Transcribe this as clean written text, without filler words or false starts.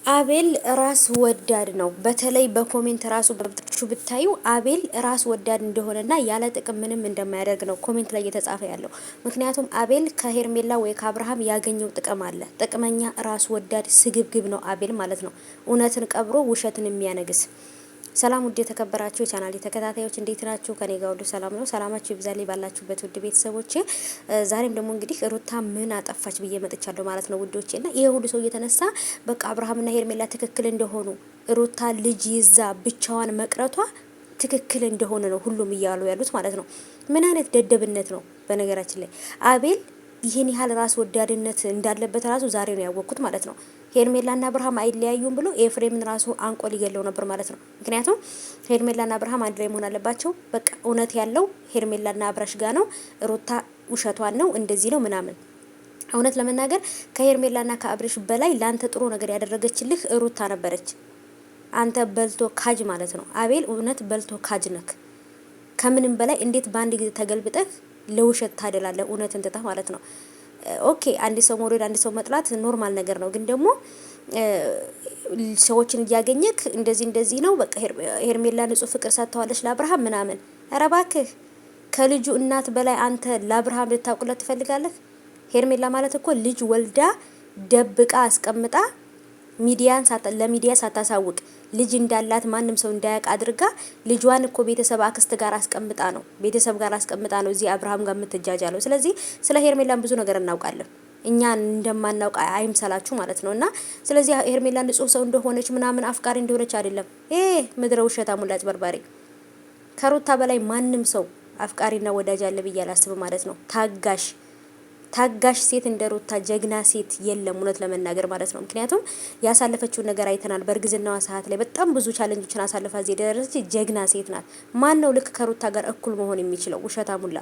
አቤል ራስ ወዳድ ነው። በተለይ በኮሜንት ራሱ ብታዩ አቤል ራስ ወዳድ እንደሆነና ያለ ጥቅም ምንም እንደማያደርግ ነው ኮሜንት ላይ እየተጻፈ ያለው። ምክንያቱም አቤል ከሄርሜላ ወይ ከአብርሃም ያገኘው ጥቅም አለ። ጥቅመኛ ራስ ወዳድ ስግብግብ ነው አቤል ማለት ነው። እውነትን ቀብሮ ውሸትን የሚያነግስ። ሰላም ውድ የተከበራችሁ የቻናሌ ተከታታዮች እንዴት ናችሁ? ከኔ ጋር ሁሉ ሰላም ነው። ሰላማችሁ ይብዛልኝ ባላችሁበት ውድ ቤተሰቦቼ። ዛሬም ደግሞ እንግዲህ ሩታ ምን አጠፋች ብዬ መጥቻለሁ ማለት ነው ውዶቼ። እና ይሄ ሁሉ ሰው እየተነሳ በቃ አብርሃምና ሄርሜላ ትክክል እንደሆኑ ሩታ ልጅ ይዛ ብቻዋን መቅረቷ ትክክል እንደሆነ ነው ሁሉም እያሉ ያሉት ማለት ነው። ምን አይነት ደደብነት ነው? በነገራችን ላይ አቤል ይህን ያህል ራስ ወዳድነት እንዳለበት ራሱ ዛሬ ነው ያወቅኩት ማለት ነው። ሄርሜላና አብርሃም አይለያዩም ብሎ ኤፍሬምን ራሱ አንቆ ሊገለው ነበር ማለት ነው። ምክንያቱም ሄርሜላና አብርሃም አንድ ላይ መሆን አለባቸው። በቃ እውነት ያለው ሄርሜላና አብራሽ ጋር ነው። ሩታ ውሸቷን ነው እንደዚህ ነው ምናምን። እውነት ለመናገር ከሄርሜላና ከአብርሽ በላይ ላንተ ጥሩ ነገር ያደረገችልህ ሩታ ነበረች። አንተ በልቶ ካጅ ማለት ነው አቤል፣ እውነት በልቶ ካጅ ነክ። ከምንም በላይ እንዴት በአንድ ጊዜ ተገልብጠህ ለውሸት ታደላለህ? እውነትን ትተህ ማለት ነው። ኦኬ አንድ ሰው መውደድ አንድ ሰው መጥላት ኖርማል ነገር ነው። ግን ደግሞ ሰዎችን እያገኘክ እንደዚህ ነው በቃ ሄርሜላ ንጹህ ፍቅር ሰጥተዋለች ለአብርሃም ምናምን። ኧረ እባክህ ከልጁ እናት በላይ አንተ ለአብርሃም ልታውቁለት ትፈልጋለህ? ሄርሜላ ማለት እኮ ልጅ ወልዳ ደብቃ አስቀምጣ ለሚዲያ ሳታሳውቅ ልጅ እንዳላት ማንም ሰው እንዳያውቅ አድርጋ ልጇን እኮ ቤተሰብ አክስት ጋር አስቀምጣ ነው እዚህ አብርሃም ጋር የምትጃጃለው። ስለዚህ ስለ ሄርሜላን ብዙ ነገር እናውቃለን። እኛ እንደማናውቅ አይምሰላችሁ ማለት ነው። እና ስለዚህ ሄርሜላ ንጹህ ሰው እንደሆነች ምናምን አፍቃሪ እንደሆነች አይደለም። ምድረ ውሸታ ሙላጭ በርባሪ። ከሩታ በላይ ማንም ሰው አፍቃሪና ወዳጅ አለ ብዬ አላስብም ማለት ነው። ታጋሽ ሴት እንደ ሩታ ጀግና ሴት የለም እውነት ለመናገር ማለት ነው። ምክንያቱም ያሳለፈችውን ነገር አይተናል። በእርግዝናዋ ሰዓት ላይ በጣም ብዙ ቻሌንጆችን አሳልፋ እዚህ የደረሰች ጀግና ሴት ናት። ማን ነው ልክ ከሩታ ጋር እኩል መሆን የሚችለው? ውሸታ ሙላ